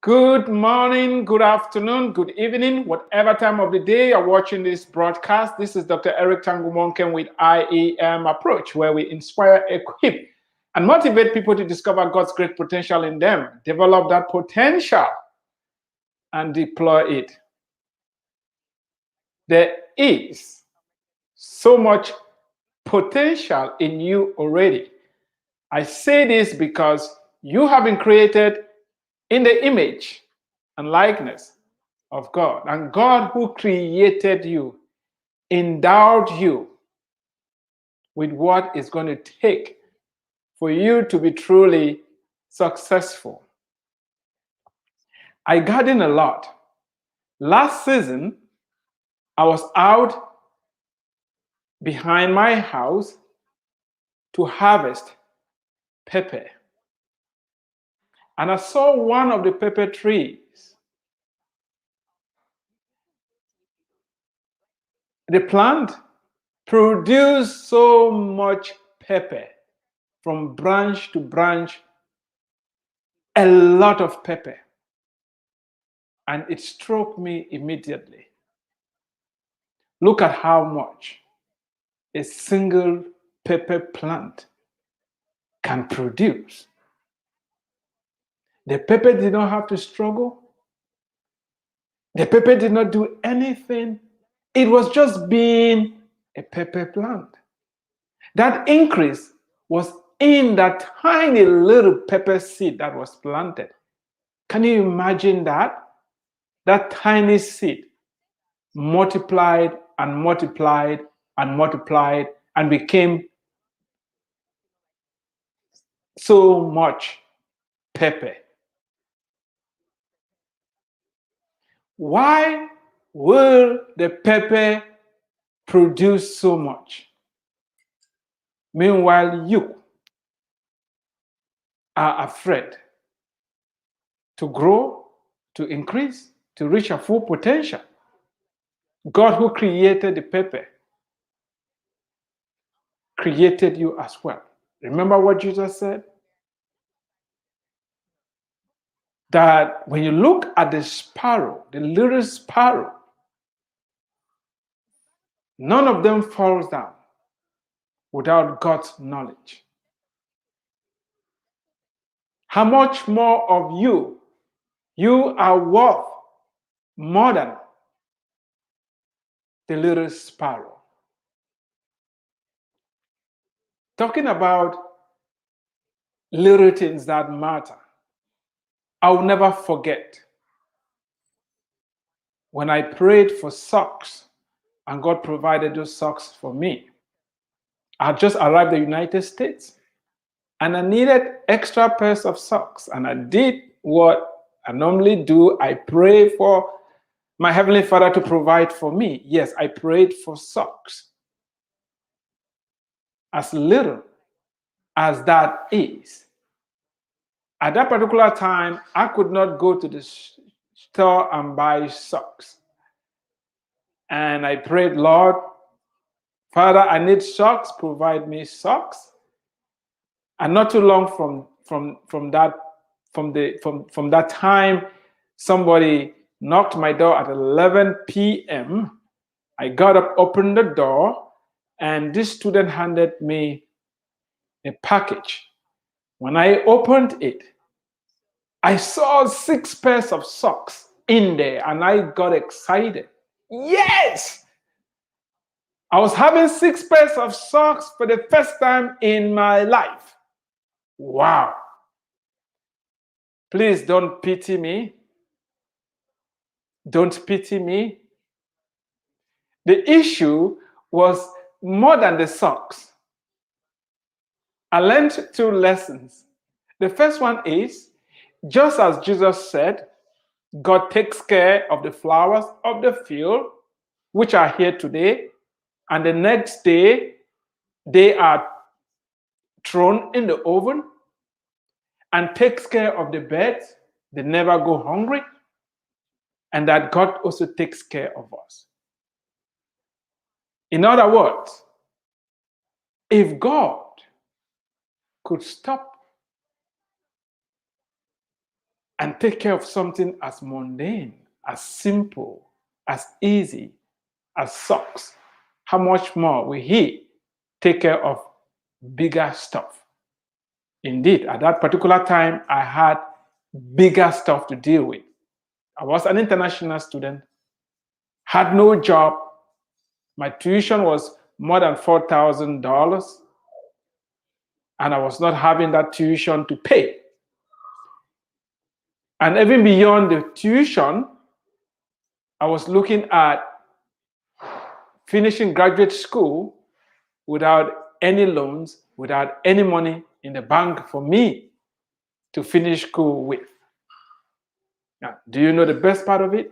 Good morning, good afternoon, good evening, whatever time of the day you're watching this broadcast. This is Dr. Eric Tangumonken with IEM Approach, where we inspire, equip, and motivate people to discover God's great potential in them, develop that potential, and deploy it. There is so much potential in you already. I say this because you have been created in the image and likeness of God. And God, who created you, endowed you with what is going to take for you to be truly successful. I garden a lot. Last season, I was out behind my house to harvest pepper. And I saw one of the pepper trees. The plant produced so much pepper from branch to branch, a lot of pepper. And it struck me immediately. Look at how much a single pepper plant can produce. The pepper did not have to struggle. The pepper did not do anything. It was just being a pepper plant. That increase was in that tiny little pepper seed that was planted. Can you imagine that? That tiny seed multiplied and multiplied and multiplied and became so much pepper. Why will the pepper produce so much? Meanwhile, you are afraid to grow, to increase, to reach your full potential. God, who created the pepper, created you as well. Remember what Jesus said? That when you look at the sparrow, the little sparrow, none of them falls down without God's knowledge. How much more of you? You are worth more than the little sparrow. Talking about little things that matter, I'll never forget when I prayed for socks and God provided those socks for me. I had just arrived in the United States and I needed extra pairs of socks. And I did what I normally do. I pray for my Heavenly Father to provide for me. Yes, I prayed for socks. As little as that is, at that particular time, I could not go to the store and buy socks. And I prayed, Lord, Father, I need socks, provide me socks. And not too long from that time, somebody knocked my door at 11 p.m. I got up, opened the door, and this student handed me a package. When I opened it, I saw 6 pairs of socks in there, and I got excited. Yes! I was having 6 pairs of socks for the first time in my life. Wow. Please don't pity me. Don't pity me. The issue was more than the socks. I learned 2 lessons. The first one is, just as Jesus said, God takes care of the flowers of the field, which are here today, and the next day they are thrown in the oven, and takes care of the birds, they never go hungry, and that God also takes care of us. In other words, if God could stop and take care of something as mundane, as simple, as easy as socks, how much more will he take care of bigger stuff? Indeed, at that particular time, I had bigger stuff to deal with. I was an international student, had no job. My tuition was more than $4,000, and I was not having that tuition to pay. And even beyond the tuition, I was looking at finishing graduate school without any loans, without any money in the bank for me to finish school with. Now, do you know the best part of it?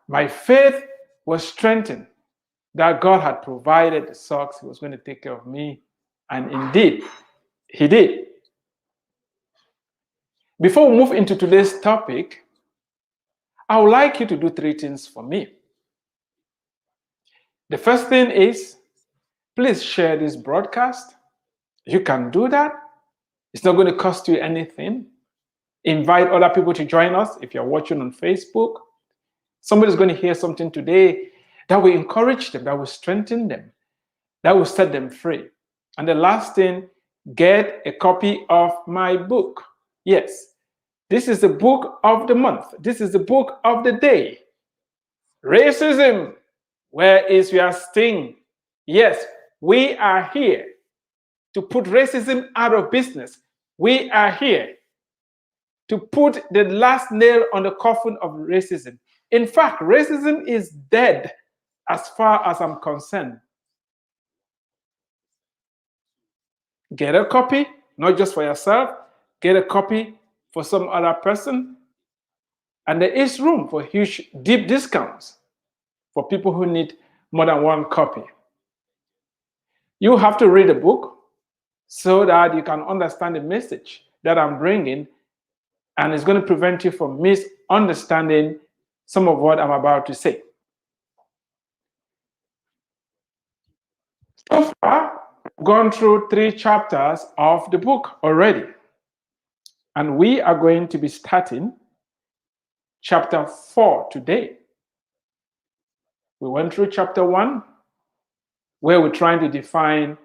My faith was strengthened that God had provided the socks. He was going to take care of me. And indeed, he did. Before we move into today's topic, I would like you to do 3 things for me. The first thing is, please share this broadcast. You can do that. It's not going to cost you anything. Invite other people to join us if you're watching on Facebook. Somebody's going to hear something today that will encourage them, that will strengthen them, that will set them free. And the last thing, get a copy of my book. Yes, this is the book of the month. This is the book of the day. Racism, where is your sting? Yes, we are here to put racism out of business. We are here to put the last nail on the coffin of racism. In fact, racism is dead as far as I'm concerned. Get a copy, not just for yourself, get a copy for some other person. And there is room for huge, deep discounts for people who need more than one copy. You have to read the book so that you can understand the message that I'm bringing, and it's going to prevent you from misunderstanding some of what I'm about to say. So far, I've gone through 3 chapters of the book already, and we are going to be starting chapter 4 today. We went through chapter 1, where we're trying to define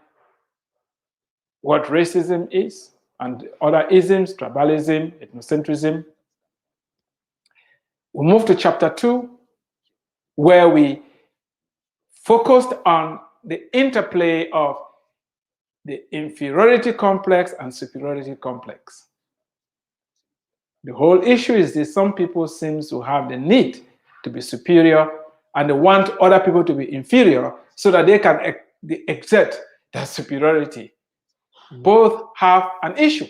what racism is and other isms, tribalism, ethnocentrism. We moved to chapter 2, where we focused on the interplay of the inferiority complex and superiority complex. The whole issue is that some people seem to have the need to be superior and they want other people to be inferior so that they can exert that superiority. Both have an issue.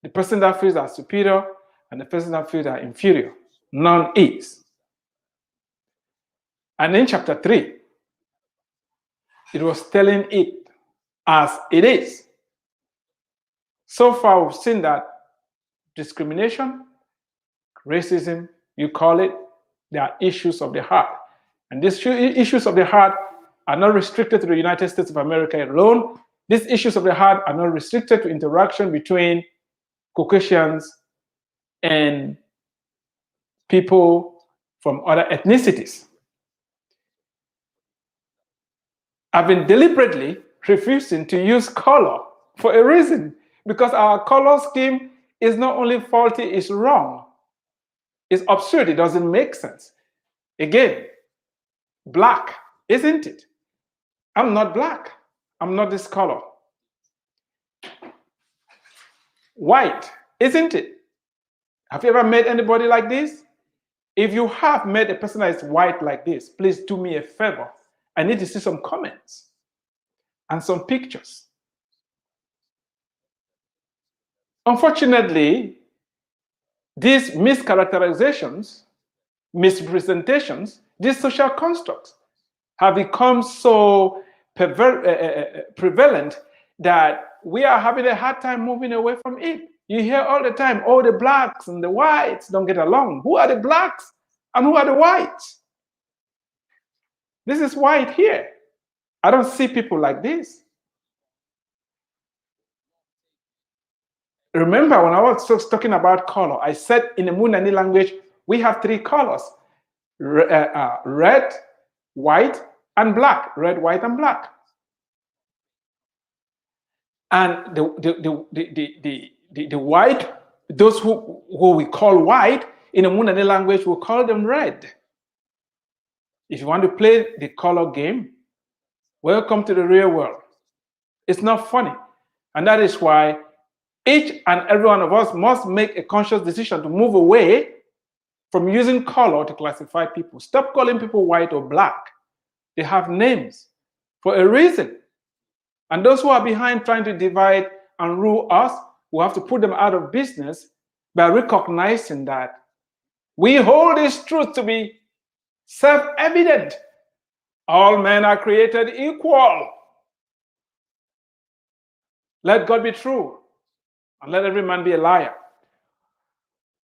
The person that feels are superior and the person that feels are inferior. None is. And in chapter 3, it was telling it as it is. So far, we've seen that discrimination, racism, you call it, they are issues of the heart. And these issues of the heart are not restricted to the United States of America alone. These issues of the heart are not restricted to interaction between Caucasians and people from other ethnicities. I've been deliberately refusing to use color for a reason, because our color scheme is not only faulty, it's wrong. It's absurd, it doesn't make sense. Again, black, isn't it? I'm not black. I'm not this color. White, isn't it? Have you ever met anybody like this? If you have met a person that is white like this, please do me a favor. I need to see some comments and some pictures. Unfortunately, these mischaracterizations, misrepresentations, these social constructs have become so prevalent that we are having a hard time moving away from it. You hear all the time, oh, the blacks and the whites don't get along. Who are the blacks and who are the whites? This is white here. I don't see people like this. Remember, when I was talking about color, I said in the Munani language, we have three colors: red, white, and black. Red, white, and black. And the white, those who we call white, in the Munani language, we call them red. If you want to play the color game, welcome to the real world. It's not funny. And that is why each and every one of us must make a conscious decision to move away from using color to classify people. Stop calling people white or black. They have names for a reason. And those who are behind trying to divide and rule us, we have to put them out of business by recognizing that we hold this truth to be self-evident. All men are created equal. Let God be true, and let every man be a liar.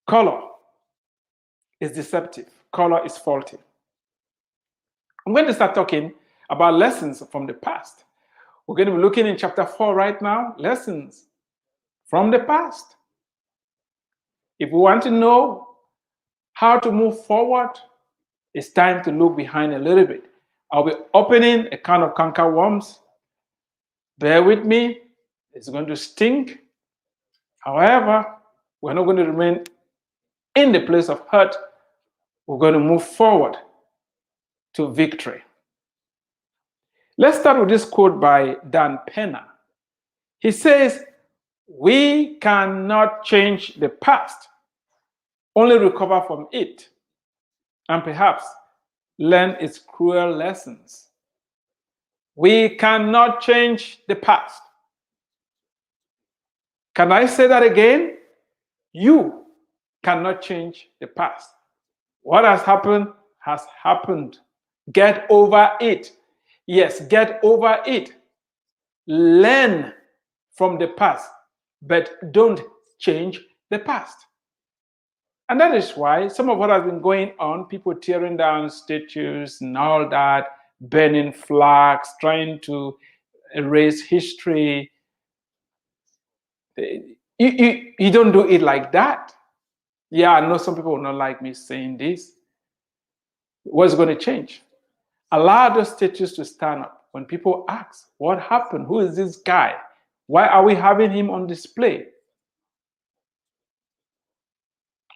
Color is deceptive. Color is faulty. I'm going to start talking about lessons from the past. We're going to be looking in chapter 4 right now, lessons from the past. If we want to know how to move forward, it's time to look behind a little bit. I'll be opening a can of canker worms. Bear with me. It's going to stink. However, we're not going to remain in the place of hurt. We're going to move forward to victory. Let's start with this quote by Pena. He says, "We cannot change the past, only recover from it, and perhaps learn its cruel lessons." We cannot change the past. Can I say that again? You cannot change the past. What has happened has happened. Get over it. Yes, get over it. Learn from the past, but don't change the past. And that is why some of what has been going on, people tearing down statues and all that, burning flags, trying to erase history. You don't do it like that. Yeah, I know some people will not like me saying this. What's going to change? Allow those statues to stand up. When people ask, what happened? Who is this guy? Why are we having him on display?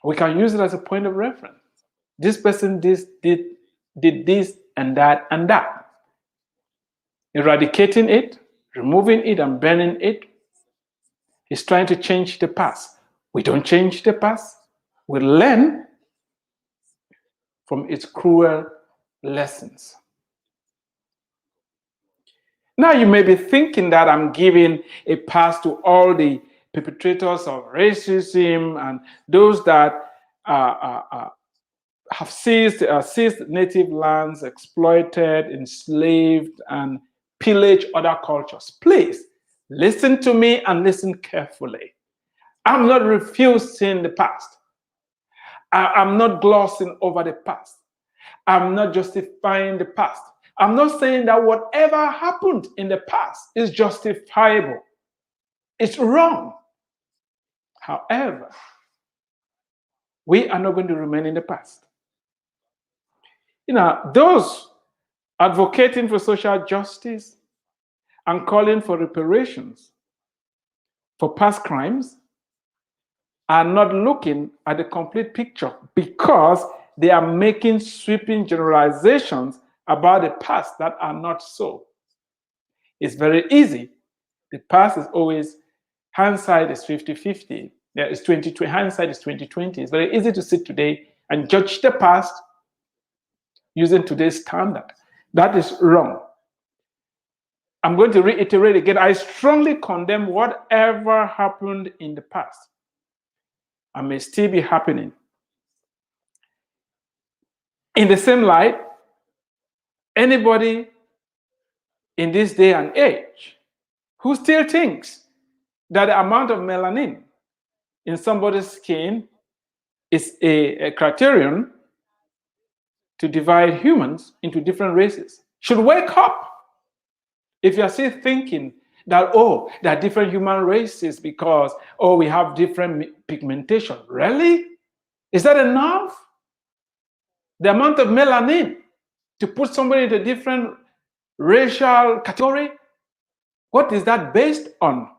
We can use it as a point of reference. This person did this and that and that. Eradicating it, removing it, and burning it is trying to change the past. We don't change the past. We learn from its cruel lessons. Now you may be thinking that I'm giving a pass to all the perpetrators of racism and those that have seized native lands, exploited, enslaved, and pillaged other cultures. Please listen to me and listen carefully. I'm not refusing the past. I'm not glossing over the past. I'm not justifying the past. I'm not saying that whatever happened in the past is justifiable. It's wrong. However, we are not going to remain in the past. Those advocating for social justice and calling for reparations for past crimes are not looking at the complete picture because they are making sweeping generalizations about the past that are not so. It's very easy. The past is always, hindsight is 50-50. It's 2020. Hindsight is 2020. It's very easy to sit today and judge the past using today's standard. That is wrong. I'm going to reiterate again. I strongly condemn whatever happened in the past and may still be happening. In the same light, anybody in this day and age who still thinks that the amount of melanin in somebody's skin is a criterion to divide humans into different races should wake up. If you're still thinking that, oh, there are different human races because, oh, we have different pigmentation. Really? Is that enough? The amount of melanin to put somebody in a different racial category? What is that based on?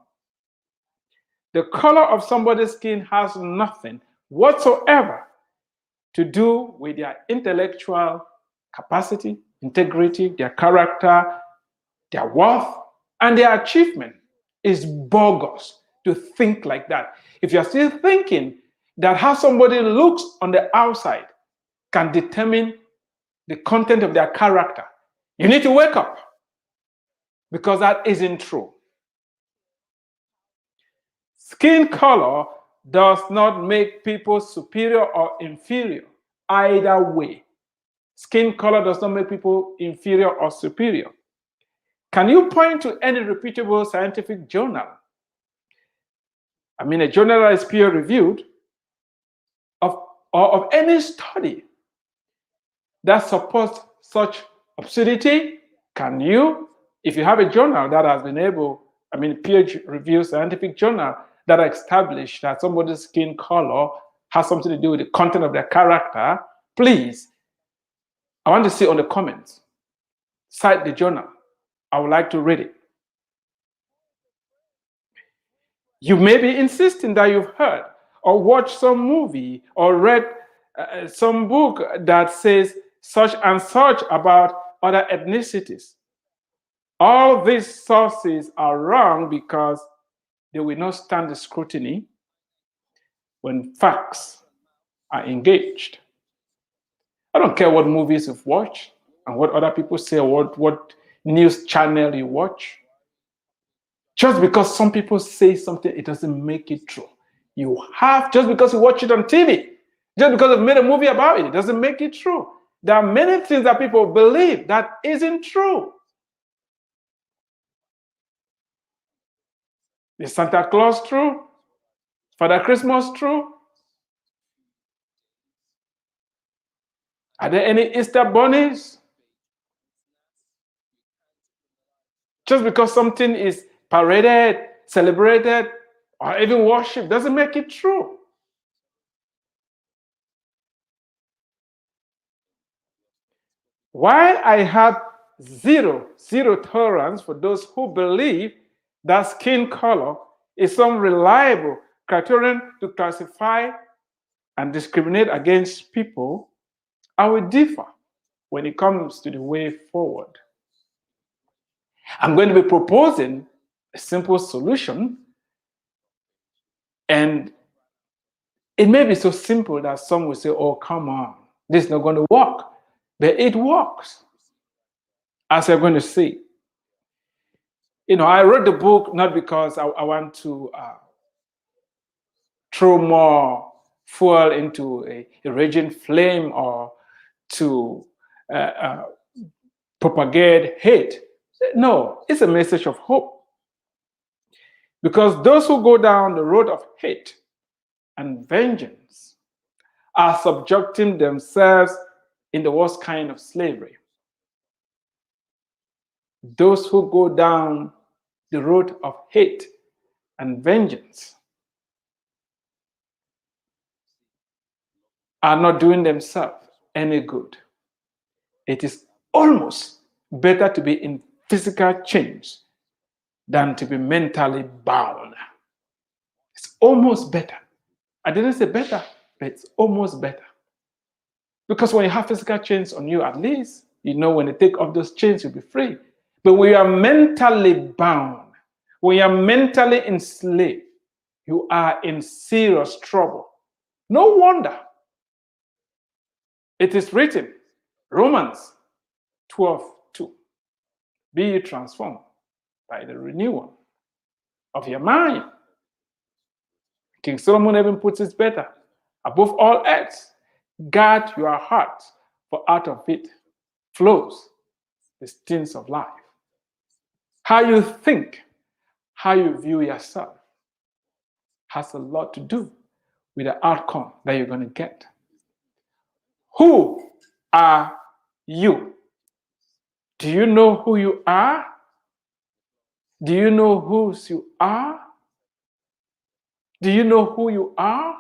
The color of somebody's skin has nothing whatsoever to do with their intellectual capacity, integrity, their character, their worth, and their achievement. Is bogus to think like that. If you're still thinking that how somebody looks on the outside can determine the content of their character, you need to wake up, because that isn't true. Skin color does not make people superior or inferior. Either way, skin color does not make people inferior or superior. Can you point to any reputable scientific journal, a journal that is peer-reviewed, or of any study that supports such absurdity? Can you, if you have a journal that has been able, peer-reviewed scientific journal that established that somebody's skin color has something to do with the content of their character, please, I want to see on the comments, cite the journal. I would like to read it. You may be insisting that you've heard or watched some movie or read some book that says such and such about other ethnicities. All these sources are wrong because they will not stand the scrutiny when facts are engaged. I don't care what movies you've watched and what other people say or what news channel you watch. Just because some people say something, it doesn't make it true. Just because you watch it on TV, just because they've made a movie about it, it doesn't make it true. There are many things that people believe that isn't true. Is Santa Claus true? Father Christmas true? Are there any Easter bunnies? Just because something is paraded, celebrated, or even worshipped doesn't make it true. While I have zero tolerance for those who believe that skin color is some reliable criterion to classify and discriminate against people, I will differ when it comes to the way forward. I'm going to be proposing a simple solution, and it may be so simple that some will say, oh, come on, this is not going to work. But it works, as you're going to see. I wrote the book not because I want to throw more fuel into a raging flame or to propagate hate. No, it's a message of hope. Because those who go down the road of hate and vengeance are subjecting themselves in the worst kind of slavery. Those who go down the road of hate and vengeance are not doing themselves any good. It is almost better to be in physical change than to be mentally bound. It's almost better. I didn't say better, but it's almost better. Because when you have physical chains on you, at least, when you take off those chains, you'll be free. But when you are mentally bound, when you are mentally enslaved, you are in serious trouble. No wonder it is written, Romans 12:2, be ye transformed by the renewal of your mind. King Solomon even puts it better. Above all else, guard your heart, for out of it flows the streams of life. How you think, how you view yourself has a lot to do with the outcome that you're going to get. Who are you? Do you know who you are? Do you know whose you are? Do you know who you are?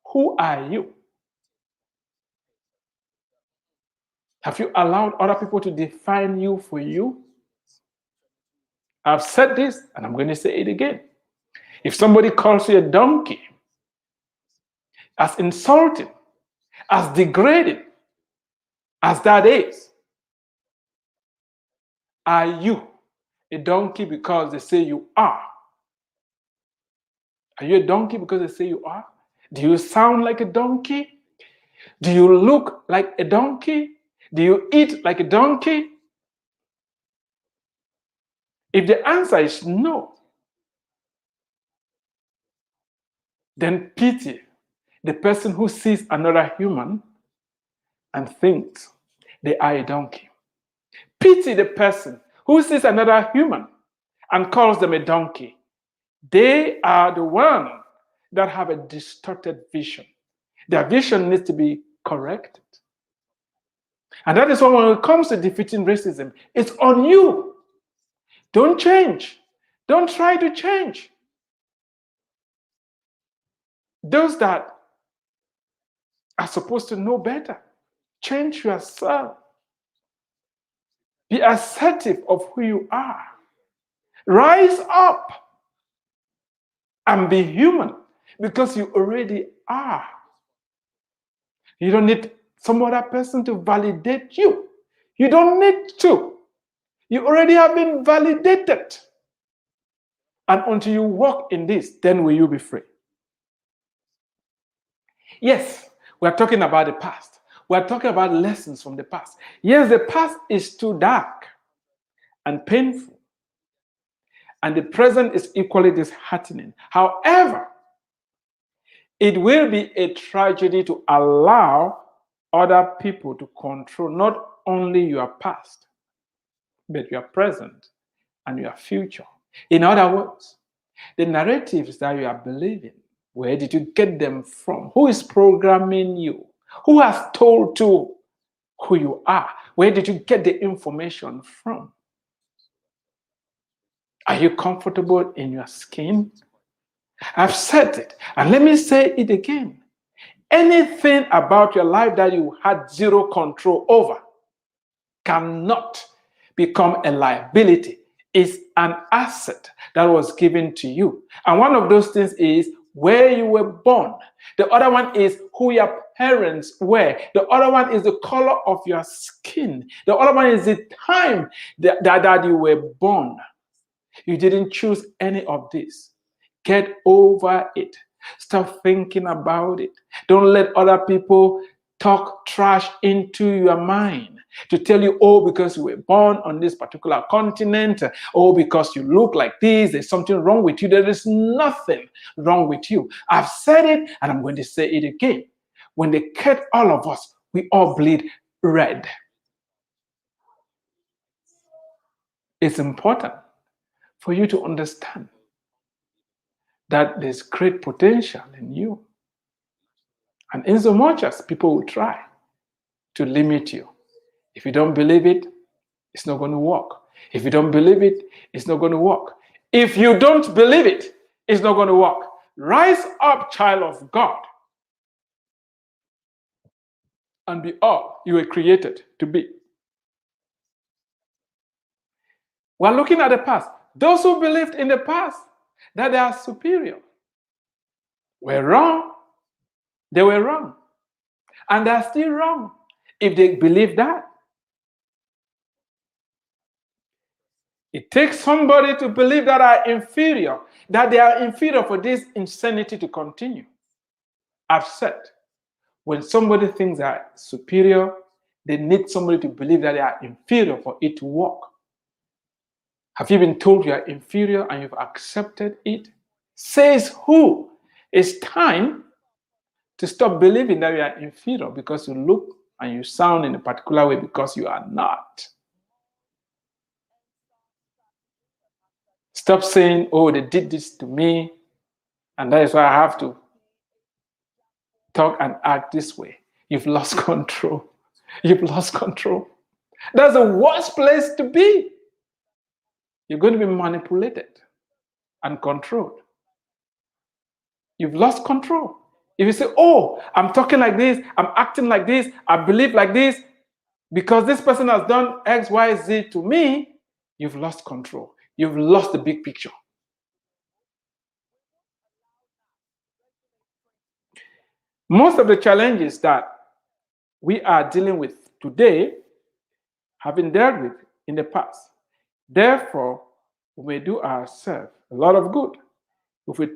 Who are you? Have you allowed other people to define you for you? I've said this and I'm going to say it again. If somebody calls you a donkey, as insulting, as degrading as that is, are you a donkey because they say you are? Are you a donkey because they say you are? Do you sound like a donkey? Do you look like a donkey? Do you eat like a donkey? If the answer is no, then pity the person who sees another human and thinks they are a donkey. Pity the person who sees another human and calls them a donkey. They are the ones that have a distorted vision. Their vision needs to be corrected. And that is why when it comes to defeating racism, it's on you. Don't change. Don't try to change. Those that are supposed to know better, change yourself. Be assertive of who you are. Rise up and be human because you already are. You don't need some other person to validate you. You don't need to. You already have been validated. And until you walk in this, then will you be free. Yes, we're talking about the past. We're talking about lessons from the past. Yes, the past is too dark and painful. And the present is equally disheartening. However, it will be a tragedy to allow other people to control not only your past, but your present and your future. In other words, the narratives that you are believing, where did you get them from? Who is programming you? Who has told you who you are? Where did you get the information from? Are you comfortable in your skin? I've said it, and let me say it again. Anything about your life that you had zero control over cannot become a liability. It's an asset that was given to you. And one of those things is where you were born. The other one is who your parents were. The other one is the color of your skin. The other one is the time that you were born. You didn't choose any of this. Get over it. Stop thinking about it. Don't let other people talk trash into your mind to tell you, oh, because you were born on this particular continent, oh, because you look like this, there's something wrong with you. There is nothing wrong with you. I've said it and I'm going to say it again. When they cut all of us, we all bleed red. It's important for you to understand that there's great potential in you. And in so much as people will try to limit you, if you don't believe it, it's not going to work. If you don't believe it, it's not going to work. If you don't believe it, it's not going to work. Rise up, child of God, and be all you were created to be. We're looking at the past. Those who believed in the past that they are superior were wrong. They were wrong. And they're still wrong if they believe that. It takes somebody to believe that they are inferior for this insanity to continue. I've said, when somebody thinks they are superior, they need somebody to believe that they are inferior for it to work. Have you been told you are inferior and you've accepted it? Says who? It's time to stop believing that you are inferior because you look and you sound in a particular way because you are not. Stop saying, oh, they did this to me, and that is why I have to talk and act this way. You've lost control. You've lost control. That's the worst place to be. You're going to be manipulated and controlled. You've lost control. If you say, oh, I'm talking like this, I'm acting like this, I believe like this, because this person has done X, Y, Z to me, you've lost control. You've lost the big picture. Most of the challenges that we are dealing with today have been dealt with in the past. Therefore, we may do ourselves a lot of good if we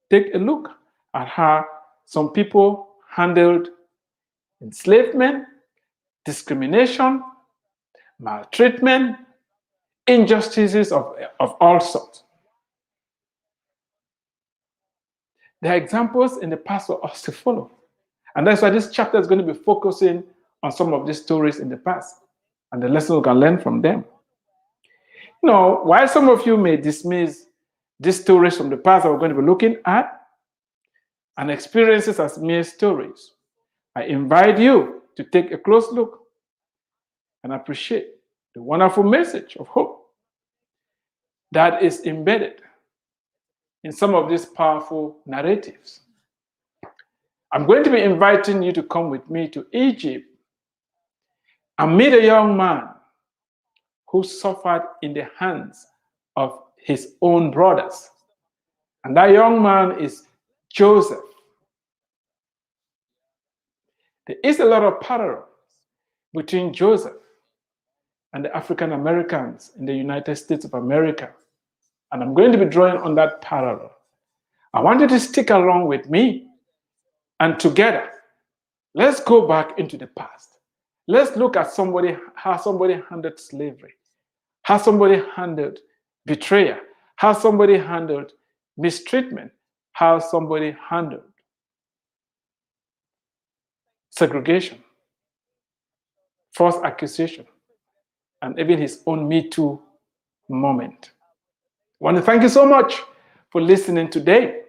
take a look at how some people handled enslavement, discrimination, maltreatment, injustices of all sorts. There are examples in the past for us to follow. And that's why this chapter is going to be focusing on some of these stories in the past and the lessons we can learn from them. You know, while some of you may dismiss these stories from the past that we're going to be looking at and experiences as mere stories, I invite you to take a close look and appreciate the wonderful message of hope that is embedded in some of these powerful narratives. I'm going to be inviting you to come with me to Egypt and meet a young man who suffered in the hands of his own brothers. And that young man is Joseph. There is a lot of parallel between Joseph and the African Americans in the United States of America. And I'm going to be drawing on that parallel. I want you to stick along with me, and together, let's go back into the past. Let's look at how somebody handled slavery, how somebody handled betrayal, how somebody handled mistreatment, how somebody handled segregation, false accusation, and even his own Me Too moment. I want to thank you so much for listening today.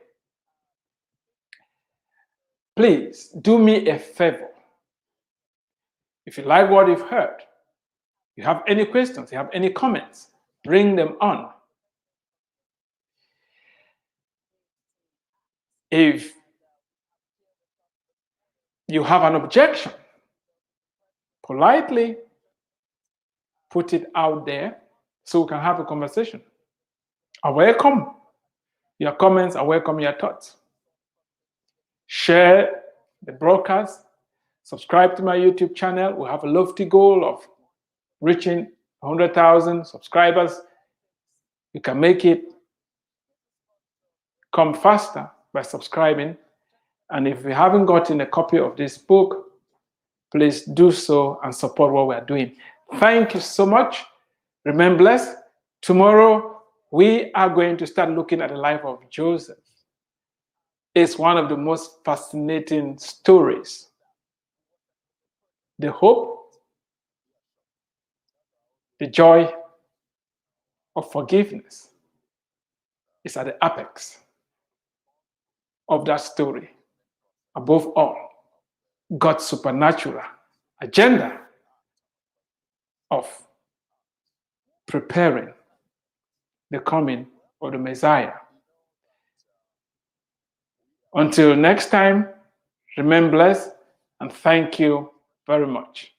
Please do me a favor. If you like what you've heard, you have any questions, you have any comments, bring them on. If you have an objection, politely put it out there so we can have a conversation. I welcome your comments, I welcome your thoughts. Share the broadcast, subscribe to my YouTube channel. We have a lofty goal of reaching 100,000 subscribers. You can make it come faster by subscribing. And if you haven't gotten a copy of this book, please do so and support what we're doing. Thank you so much. Remain blessed. Tomorrow, we are going to start looking at the life of Joseph. It's one of the most fascinating stories. The hope, the joy of forgiveness is at the apex of that story. Above all, God's supernatural agenda of preparing the coming of the Messiah. Until next time, remain blessed and thank you very much.